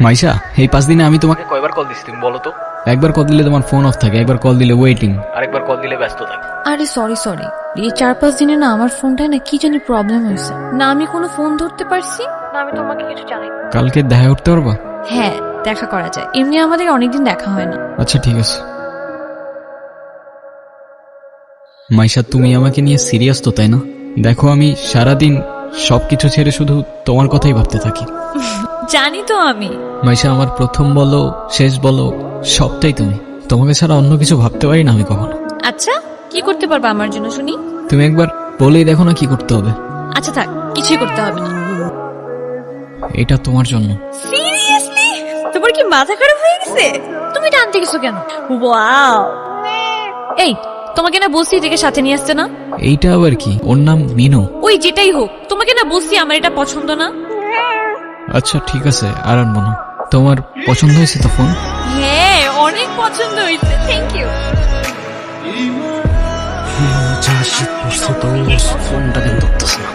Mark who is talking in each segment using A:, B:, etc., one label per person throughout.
A: মাইশা, এই 5 দিনে আমি তোমাকে কয়বার কল দিছি তুমি বলো তো? একবার কল দিলে তোমার ফোন অফ থাকে, একবার কল দিলে ওয়েটিং, আরেকবার কল দিলে ব্যস্ত থাকে।
B: আরে সরি এই 4-5 দিনে না আমার ফোনটায় না কি জানি প্রবলেম হয়েছে, না আমি কোনো ফোন ধরতে পারছি না আমি তোমাকে কিছু জানাই।
A: কালকে দেখা করতে পারবা?
B: হ্যাঁ দেখা করা যায়, এমনি আমাদের অনেকদিন দেখা হয় না।
A: আচ্ছা ঠিক আছে। মাইশা, তুমি আমাকে নিয়ে সিরিয়াস তো তাই না? দেখো আমি সারাদিন সবকিছু ছেড়ে শুধু তোমার কথাই ভাবতে থাকি।
B: জানি তো আমি।
A: মাইশা, আমার প্রথম বলো শেষ বলো সবটাই তুমি। তোমাকে ছাড়া অন্য কিছু ভাবতে পারি না আমি কখনো।
B: আচ্ছা কি করতে পারবা আমার জন্য শুনি?
A: তুমি একবার বলেই দেখো না কি করতে হবে।
B: আচ্ছা থাক, কিছুই করতে হবে না।
A: এটা তোমার জন্য।
B: সিরিয়াসলি? তোমার কি মাথা খারাপ হয়ে গেছে? তুমি টানতে গেছো কেন? ওয়াও, এই তোমাকে না বলছি এটাকে সাথে নিয়ে আসতে না?
A: এইটা আবার কি? ওর নাম মিনু।
B: ওই যেটাই হোক, তোমাকে না বলছি আমার এটা পছন্দ না।
A: আচ্ছা ঠিক আছে, আর আনবো না। তোমার পছন্দ হয়েছে তো ফোন?
B: হ্যাঁ অনেক পছন্দ হয়েছে, থ্যাংক ইউ।
A: ফোনটা কেন ধরতেছে না?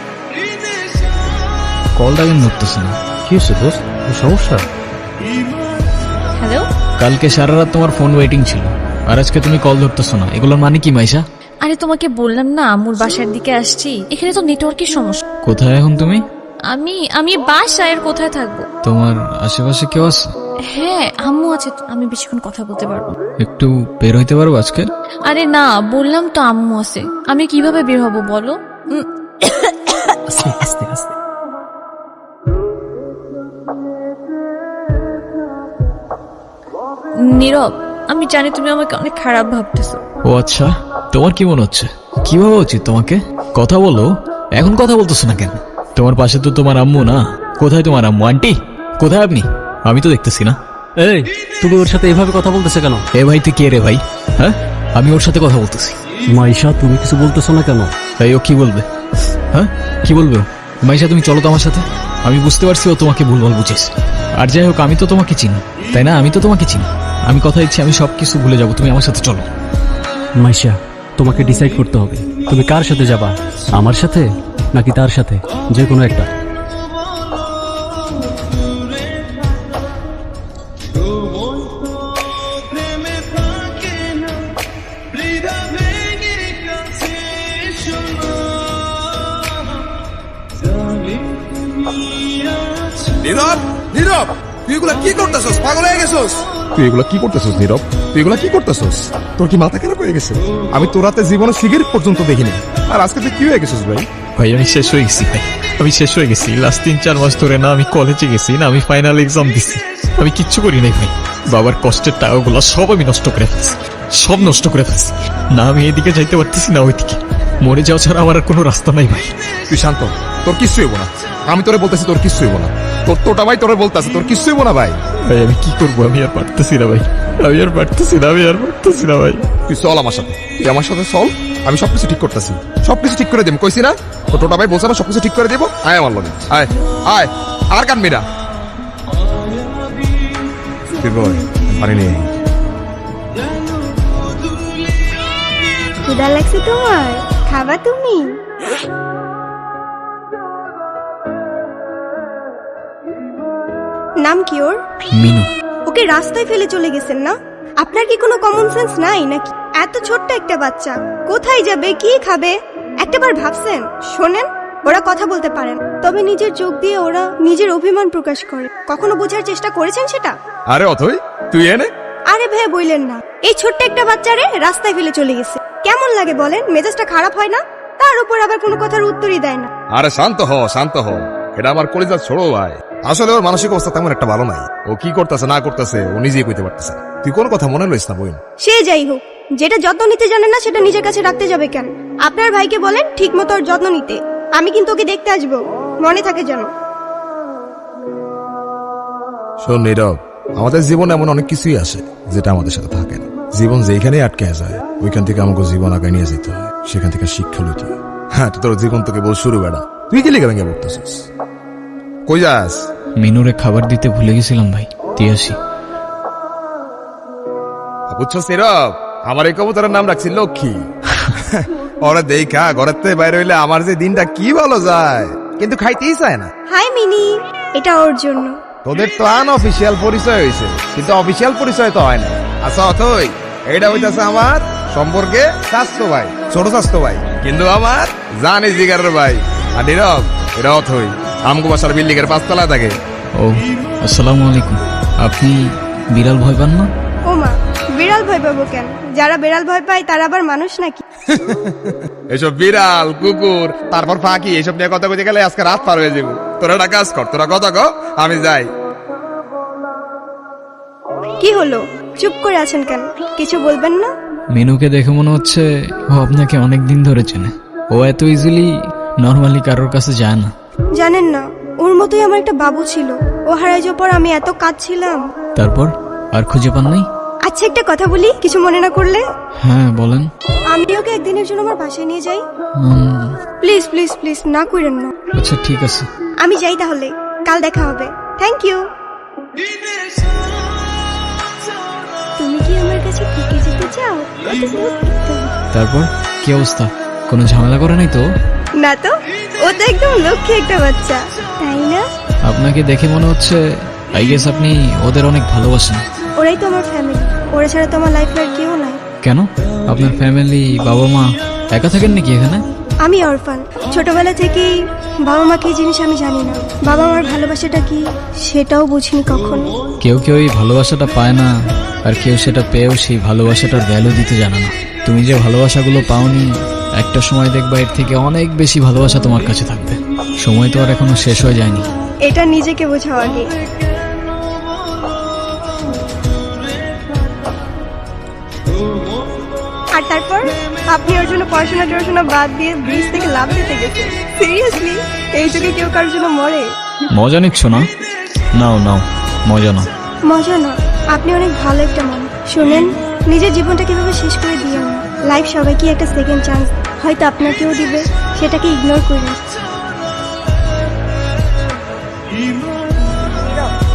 A: কলটা কেন ধরতেছে না?
C: কি হচ্ছে দোস্ত, সমস্যা?
B: হ্যালো।
A: কালকে সারা রাত তোমার ফোন ওয়েটিং ছিল, আর আজকে তুমি কল ধরতেছো না, এগুলোর মানে কি মাইশা?
B: আরে তোমাকে বললাম না আম্মুর বাসার দিকে আসছি, এখানে তো নেটওয়ার্কের সমস্যা।
A: কোথায় এখন তুমি?
B: আমি বাসায়, আর কোথায় থাকবো?
A: তোমার আশেপাশে কেউ আছে?
B: হ্যাঁ আম্মু আছে, আমি বেশিক্ষণ কথা বলতে পারবো।
A: একটু বের হইতে পারবো আজকে?
B: আরে না, বললাম তো আম্মু আছে, আমি কিভাবে বের হবো বলো?
A: আস্তে আস্তে আস্তে।
B: নীরব, আমি জানি তুমি আমাকে অনেক খারাপ ভাবতেছো।
A: ও আচ্ছা, তোমার কি মনে হচ্ছে? কি ভাবা উচিত তোমাকে? কথা বলো। এখন কথা বলতেছো না কেন? তোমার পাশে তো তোমার আম্মু না। কোথায় তোমার আম্মু? আন্টি কোথায় আপনি? আমি তো দেখতেছি না।
C: এই, তুমি ওর সাথে এভাবে কথা বলতেছে কেন?
A: এ ভাই তুই কে রে ভাই? হ্যাঁ, আমি ওর সাথে কথা বলতেছি।
C: মাইশা, তুমি কিছু বলতেছো না কেন?
A: তাই ও কি বলবে? হ্যাঁ কি বলবে ও? মাইশা তুমি চলো তো আমার সাথে। আমি বুঝতে পারছি ও তোমাকে ভুলভাল বুঝেছ। আর যাই হোক, আমি তো তোমাকে চিনি তাই না? আমি তো তোমাকে চিনি। আমি কথা দিচ্ছি আমি সবকিছু ভুলে যাবো, তুমি আমার সাথে চলো।
C: মাইশা, তোমাকে ডিসাইড করতে হবে তুমি কার সাথে যাবা, আমার সাথে নাকি তার সাথে, যে কোনো একটা।
D: নীরব, নীরব, তুই এগুলা কি করতেছস? পাগল হয়ে গেছস? তুই এগুলা কি করতেছস নীরব? তুই এগুলা কি করতেছস? তোর কি মাথা খারাপ হয়ে গেছে? আমি তোর রাতে জীবনে সিগারেট পর্যন্ত দেখিনি, আর আজকে তুই কি হয়ে গেছিস ভাই?
A: ভাই আমি শেষ হয়ে গেছি ভাই, আমি শেষ হয়ে গেছি। লাস্ট 3-4 মাস ধরে না আমি কলেজে গেছি, না আমি ফাইনাল এক্সাম দিছি, আমি কিচ্ছু করি নাই ভাই। বাবার কষ্টের টাকাগুলো সব আমি নষ্ট করে ফেলছি, সব নষ্ট করে ফেলছি। না আমি এদিকে যাইতে পারতেছি না ওইদিকে। মরে যাওয়া ছাড়া আমার আর কোনো রাস্তা নাই ভাই।
D: তুই শান্ত, তোর কিচ্ছু হইব না। আমি তোরে বলতেছি তোর কিচ্ছু হইব না। তোর তোটা ভাই তোরে বলতেছে তোর কিচ্ছু হইব না ভাই।
A: ভাই আমি কি করবো? আমি আর পারতেছি না ভাই, আমি আর পারতেছি না, আমি আর পারতেছি না ভাই।
D: তুই চল আমার সাথে, তুই আমার সাথে চল। আমি সবকিছু ঠিক করতেছি, সবকিছু ঠিক করে দেব। কইছি না তোর টোটা ভাই বলছে না সবকিছু ঠিক করে দেবো। আয় আমার লগে, আয় আয়, আর কানবি না। পারি নেই।
E: ক্ষুধা লাগছে তোমার? খাবা তুমি? নাম কি ওর?
A: মিনু।
E: ওকে রাস্তায় ফেলে চলে গেছেন না? আপনার কি কোনো কমন সেন্স নাই নাকি? এত ছোট্ট একটা বাচ্চা কোথায় যাবে, কি খাবে, একটাবার ভাবছেন? শোনেন, ওরা কথা বলতে পারেন, তবে নিজের চোখ দিয়ে ওরা নিজের অভিমান প্রকাশ করে। কখনো বোঝার চেষ্টা করেছেন সেটা?
D: আরে অথই, তুই এনে।
E: আরে ভাই বললেন না, এই ছোট্ট একটা বাচ্চারে রাস্তায় ফেলে চলে গেছে। কেমন লাগে বলেন? মেজাজটা খারাপ হয় না? তার উপর আবার কোনো কথার উত্তরই দেয় না।
D: আরে শান্ত হ, শান্ত হ। এটা আমার কলিজার ছোড়ো ভাই। আসলে ওর মানসিক অবস্থা তেমন একটা ভালো নাই। ও কি করতেছে না করতেছে ও নিজেই কইতে পারতেছে না। তুই কোনো কথা মনে লইস না বোন।
E: সে যাই হোক, যেটা যত্ন নিতে জানে না সেটা নিজের কাছে রাখতে যাবে কেন? আপনার ভাইকে বলেন ঠিক মতো ওর যত্ন নিতে। আমি কিন্তু ওকে দেখতে আসবো, মনে থাকে যেন।
D: শোন নীরব, আমাদের জীবনে এমন অনেক কিছুই আসে যেটা আমাদের সাথে থাকে না। জীবন যেখানে আটকে যায় ওইখান থেকে আমাকে জীবন আগে নিয়ে যেতে হয়, সেখান থেকে শিক্ষা লইতে হয়। হ্যাঁ, তোর জীবন তোকে বল শুরু বেড়া। তুই কি লিখে ভেঙে পড়তেছিস? কই যাস?
A: মিনুরে খাবার দিতে ভুলে গেছিলাম ভাই, দিয়ে আসি।
D: বুঝছস নীরব, আমার এই কবুতরের নাম রাখছি লক্ষ্মী। ওরা দেখা ঘরের থেকে বাইরে হইলে আমার যে দিনটা কি ভালো যায়, কিন্তু খাইতেই চায় না।
E: হাই মিনি, এটা ওর জন্য।
D: তোদের তো আনঅফিসিয়াল পরিচয় হয়েছে, কিন্তু অফিসিয়াল পরিচয় তো হয় না। আচ্ছা অথই, এইটা হইতাছে আমার সম্পর্কে স্বাস্থ্য ভাই, ছোট স্বাস্থ্য ভাই, কিন্তু আমার জানি জিগারের ভাই। আর নীরব, এটা অথই আমগো বাসার বিল্ডিং এর 5 তলায় থাকে।
C: ও আসসালামু আলাইকুম। আপনি বিড়াল ভয় পান না?
E: ও মা, বিড়াল ভয় পাবো কেন? যারা বিড়াল ভয় পায় তারা আবার মানুষ নাকি?
D: এসব বিড়াল কুকুর তারপর ফাঁকি এসব নিয়ে কথা বলতে গেলে আজকে রাত পার হয়ে যাবো। তোরা একটা কাজ কর, তোরা কথা কো, আমি যাই।
E: কি হলো, চুপ করে আছেন কেন? কিছু বলবেন না?
C: মেনুকে দেখে মনে হচ্ছে ও আপনাকে অনেক দিন ধরে চেনে। ও এত ইজিলি নর্মালি কারোর কাছে যায় না।
E: জানেন না, ওর মতোই আমার একটা বাবু ছিল। ও হারাই যাওয়ার পর আমি এত কাঁদছিলাম।
C: তারপর আর খুঁজে পান নাই?
E: আচ্ছা একটা কথা বলি, কিছু মনে না করলে?
C: হ্যাঁ বলেন।
E: আমি ওকে একদিনের জন্য আমার বাসায় নিয়ে যাই।
C: উম,
E: প্লিজ প্লিজ প্লিজ, না করেন না।
C: আচ্ছা ঠিক আছে।
E: আমি যাই তাহলে, কাল দেখা হবে। Thank you. তুমি কি আমার কাছে থেকে যেতে চাও? কত smooth একদম।
C: তারপর কি অবস্থা? কোনো ঝামেলা করে নাই তো?
E: না তো, ও তো একদম লক্ষ্মী একটা বাচ্চা, তাই না?
C: আপনাকে দেখে মনে হচ্ছে আই গেস আপনি ওদের অনেক ভালোবাসেন।
E: ওরাই তো আমার ফ্যামিলি, ওরা ছাড়া তো আমার লাইফে আর কেউ নাই।
C: কেন? আপনার ফ্যামিলি বাবা মা একা থাকেন নাকি এখানে?
E: আমি অরফান, ছোটবেলা থেকেই বাবা মা কি জিনিস আমি জানি না। বাবা মার ভালোবাসাটা কি সেটাও বুঝিনি কখনো।
C: কেউ কেউ এই ভালোবাসাটা পায় না, আর কেউ সেটা পেয়েও সেই ভালোবাসাটার ভ্যালু দিতে জানে না। তুমি যে ভালোবাসাগুলো পাওনি, একটা সময় দেখবা এর থেকে অনেক বেশি ভালোবাসা তোমার কাছে থাকবে। সময় তো আর এখনো শেষ হয়ে যায়নি।
E: এটা নিজেকে বোঝাও আগে। আর তারপর আপনি ওর জন্য পড়াশোনা বাদ দিয়ে ব্রিজ থেকে লাফ দিতে গেছেন। সিরিয়াসলি, এই যুগে কেউ কারোর জন্য মরে?
C: মজা নিচ্ছ না? নাও নাও, মজা নাও।
E: মজা না, আপনি অনেক ভালো একটা মানুষ। শুনেন, নিজের জীবনটা কিভাবে শেষ করে দিয়েন না। লাইফ সবাইকে একটা সেকেন্ড চান্স হয়তো আপনাকেও দিবে, সেটাকে ইগনোর করুন।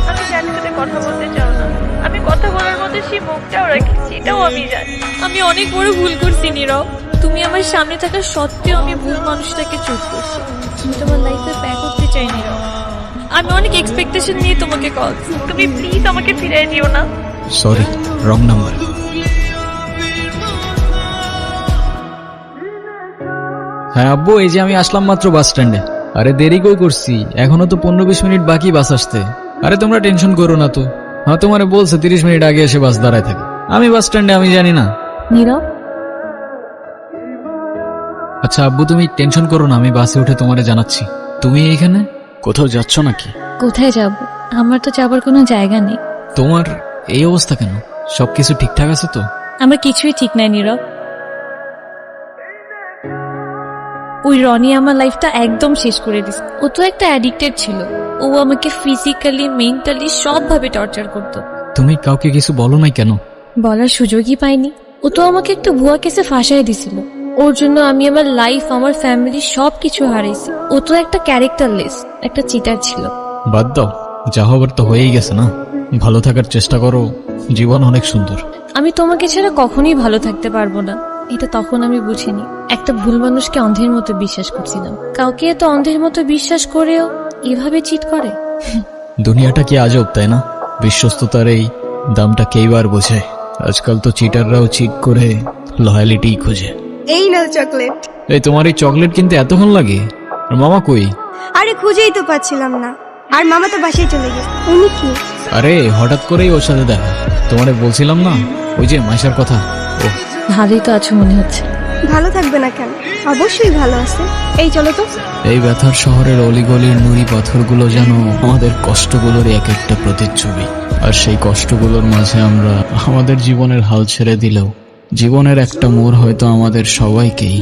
B: আমি জানি তুমি কথা বলতে চাও না, আমি কথা বলার মতো সেই মুখটাও রাখছি, এটাও আমি জানি। আমি অনেক বড় ভুল করছি নীরব। তুমি আমার সামনে থাকা সত্ত্বেও আমি ভুল মানুষটাকে চুজ করছি। আমি তোমার লাইফে ব্যাক করতে চাই নীরব। আমি অনেক এক্সপেকটেশন নিয়ে তোমাকে কল। তুমি প্লিজ আমাকে ফিরিয়ে দিও না।
C: Sorry, wrong number. হ্যাঁ আব্বু, এই যে আমি আসলাম মাত্র বাস স্ট্যান্ডে। আরে দেরি কই করছি, এখনো তো 15-20 মিনিট বাকি বাস আসতে। আরে তোমরা টেনশন করো না তো। হ্যাঁ তোমারে বলছে 30 মিনিট আগে এসে বাস দাঁড়ায় থাকে। আমি বাস স্ট্যান্ডে, আমি জানি না।
B: নীরব,
C: আচ্ছা আব্বু তুমি টেনশন করো না, আমি বাসে উঠে তোমারে জানাচ্ছি। তুমি এইখানে কোথাও যাচ্ছ নাকি?
B: কোথায় যাব? আমার তো যাবার কোনো জায়গা নেই।
C: তোমার এই অবস্থা কেন? সবকিছু ঠিকঠাক আছে তো?
B: আমার কিছুই ঠিক নাই নীরব। ওই রনি আমার লাইফটা একদম শেষ করে দিছে। ও তো একটা অ্যাডিক্টেড ছিল। ও আমাকে ফিজিক্যালি মেন্টালি সবভাবে টর্চার করতো।
C: তুমি কাউকে কিছু বলো নাই কেন?
B: বলার সুযোগই পাইনি। ও তো আমাকে একটা ভুয়া কেসে ফাঁসাই দিছিল। ওর জন্য আমি আমার লাইফ, আমার ফ্যামিলি সবকিছু হারাইছি। ও তো একটা ক্যারেক্টারলেস, একটা চিটার ছিল।
C: বাদ দাও, যা হবার তো হয়েই গেছে না। ভালো থাকার চেষ্টা করো, জীবন অনেক সুন্দর।
B: আমি তোমাকে ছাড়া কখনোই ভালো থাকতে পারবো না, এটা তখন আমি বুঝিনি। একটা ভুল মানুষকে অন্ধের মতো বিশ্বাস করছিলাম। কাউকে এত অন্ধের মতো বিশ্বাস করেও এভাবে চিট করে।
C: দুনিয়াটা কি আজব, তাই না? বিশ্বস্ততার এই দামটা কেইবার বোঝে। আজকাল তো চিটাররাও চিট করে লয়ালিটি খোঁজে।
E: এই নাও চকলেট।
C: এই তোমার এই চকলেট কিনতে এতক্ষণ লাগে? আর মামা কই?
E: আরে খুঁজেই তো পাচ্ছিলাম না, আর মামা তো বাসায় চলে গেছে। উনি কি?
C: আরে হঠাৎ করেই ওর সাথে দেখা। তোমারে বলছিলাম না, ওই যে মাইশার কথা। ও
B: ভালোই তো আছো মনে হচ্ছে।
E: ভালো থাকবে না কেন? অবশ্যই ভালো আছে। এই চলো তো।
C: এই ব্যথার শহরের অলিগলির নুড়ি পাথরগুলো যেন আমাদের কষ্টগুলোর এক একটা প্রতিচ্ছবি। আর সেই কষ্টগুলোর মাঝে আমরা আমাদের জীবনের হাল ছেড়ে দিলেও জীবনের একটা মোড় হয়তো আমাদের সবাইকেই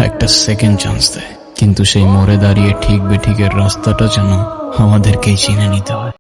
C: একটা সেকেন্ড চান্স দেয়। কিন্তু সেই মোড়ে দাঁড়িয়ে ঠিক বেঠিকের রাস্তাটা যেন আমাদেরকেই চিনে নিতে হয়।